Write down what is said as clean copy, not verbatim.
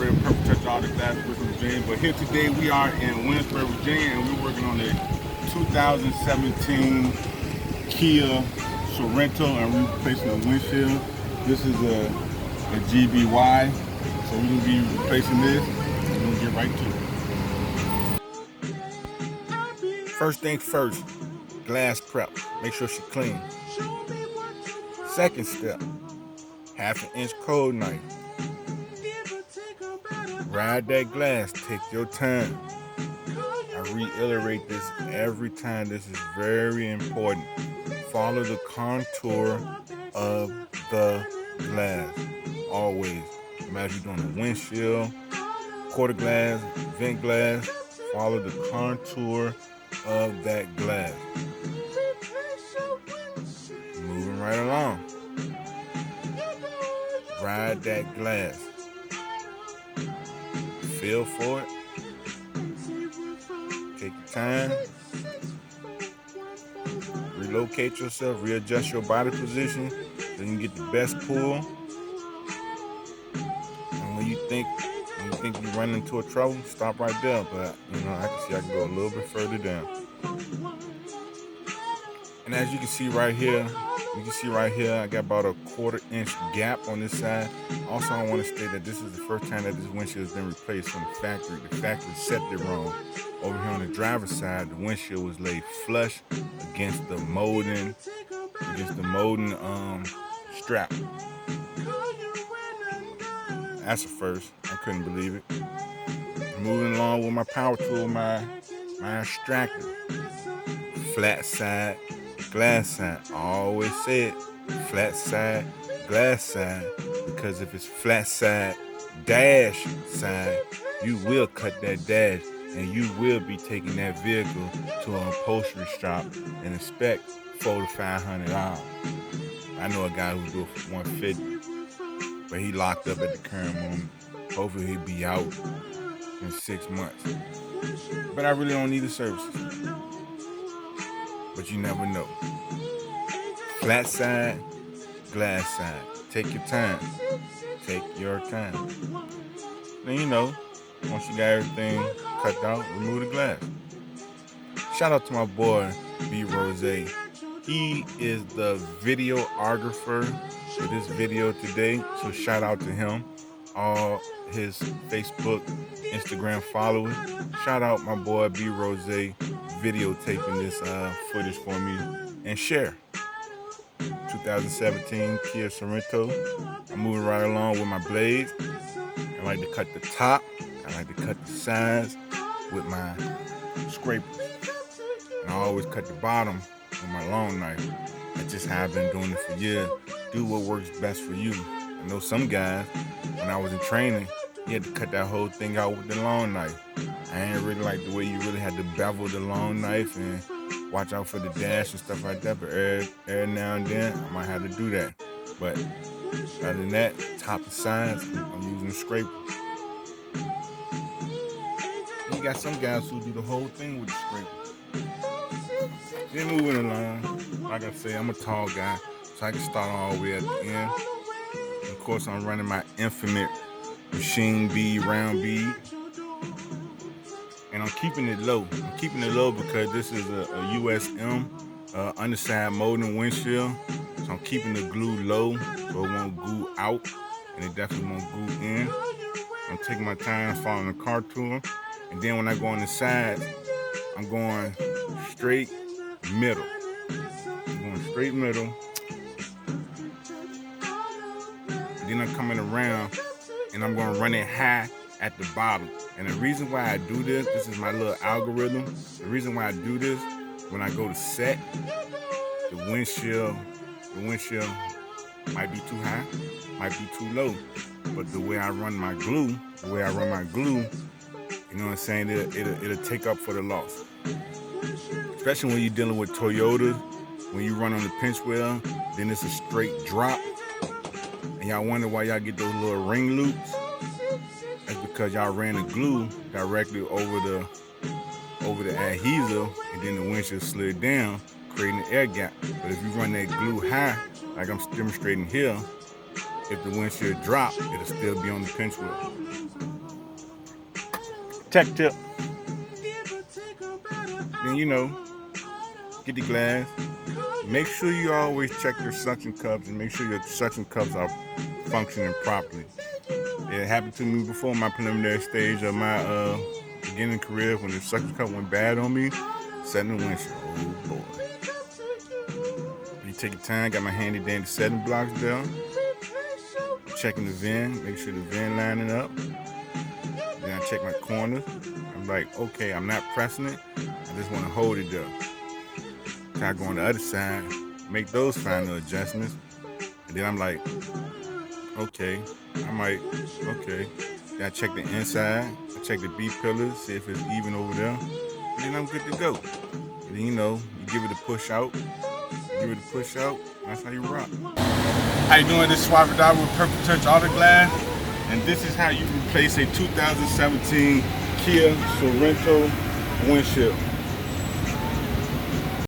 ready to perfect touch all the glass with Virginia. But here today we are in Windshield, Virginia, and we're working on the 2017 Kia Sorento, and we're replacing the windshield. This is a GBY, so we're gonna be replacing this, and we're gonna get right to it. First things first, glass prep. Make sure she's clean. Second step, 1/2 inch cold knife. Ride that glass, take your time. I reiterate this every time. This is very important. Follow the contour of the glass. Always. No matter if you're doing a windshield, quarter glass, vent glass, follow the contour of that glass. Moving right along. Ride that glass. Feel for it. Take your time. Relocate yourself. Readjust your body position so you can get the best pull. And when you think you run into a trouble, stop right there. But I can see I can go a little bit further down. And as you can see right here, I got about a 1/4 inch gap on this side. Also, I want to state that this is the first time that this windshield has been replaced from the factory. The factory set it wrong. Over here on the driver's side, the windshield was laid flush against the molding strap. That's a first. I couldn't believe it. Moving along with my power tool, my extractor. Flat side, glass side. I always say it, flat side, glass side, because if it's flat side, dash side, you will cut that dash and you will be taking that vehicle to an upholstery shop and inspect $400 to $500. I know a guy who do it for $150, but he locked up at the current moment. Hopefully he'll be out in 6 months. But I really don't need the services. But you never know. Flat side, glass side. Take your time. Take your time. Then once you got everything cut out, remove the glass. Shout out to my boy B Rose. He is the videographer for this video today. So shout out to him. All his Facebook, Instagram followers. Shout out my boy B Rose videotaping this footage for me, and share. 2017 Kia Sorento. I'm moving right along with my blades. I like to cut the top. I like to cut the sides with my scrapers. And I always cut the bottom with my long knife. That's just how I've been doing it for years. Do what works best for you. I know some guys, when I was in training, you had to cut that whole thing out with the long knife. I ain't really like the way you really had to bevel the long knife and watch out for the dash and stuff like that. But every now and then, I might have to do that. But other than that, top and sides, I'm using a scraper. You got some guys who do the whole thing with the scraper. Then moving along, like I say, I'm a tall guy, so I can start all the way at the end. And of course, I'm running my infinite machine bead, round bead. And I'm keeping it low. I'm keeping it low because this is a USM underside molding windshield. So I'm keeping the glue low so it won't glue out, and it definitely won't glue in. I'm taking my time following the contour. And then when I go on the sides, I'm going straight middle. I'm going straight middle. And then I'm coming around and I'm going to run it high at the bottom. And the reason why I do this is my little algorithm. The reason why I do this, when I go to set, the windshield might be too high, might be too low. But the way I run my glue, you know what I'm saying, it'll take up for the loss. Especially when you're dealing with Toyotas, when you run on the pinch wheel, then it's a straight drop. And y'all wonder why y'all get those little ring loops. That's because y'all ran the glue directly over the adhesive, and then the windshield slid down, creating an air gap. But if you run that glue high, like I'm demonstrating here, if the windshield drop, it'll still be on the pinch wheel. tech tip. Then, you know, get the glass. Make sure you always check your suction cups and make sure your suction cups are functioning properly. It happened to me before my preliminary stage of my beginning career when the suction cup went bad on me. Setting the windshield. Oh boy. You take your time, got my handy dandy setting blocks there. Checking the VIN, make sure the VIN lining up. Then I check my corners. I'm like, okay, I'm not pressing it. I just want to hold it there. Try to go on the other side, make those final adjustments. And then I'm like, okay. Then I check the inside. I check the B pillars, see if it's even over there. And then I'm good to go. And then, you know, you give it a push out. That's how you rock. How you doing? This is Swap It Out with Purple Touch Auto Glass. And this is how you replace a 2017 Kia Sorento windshield.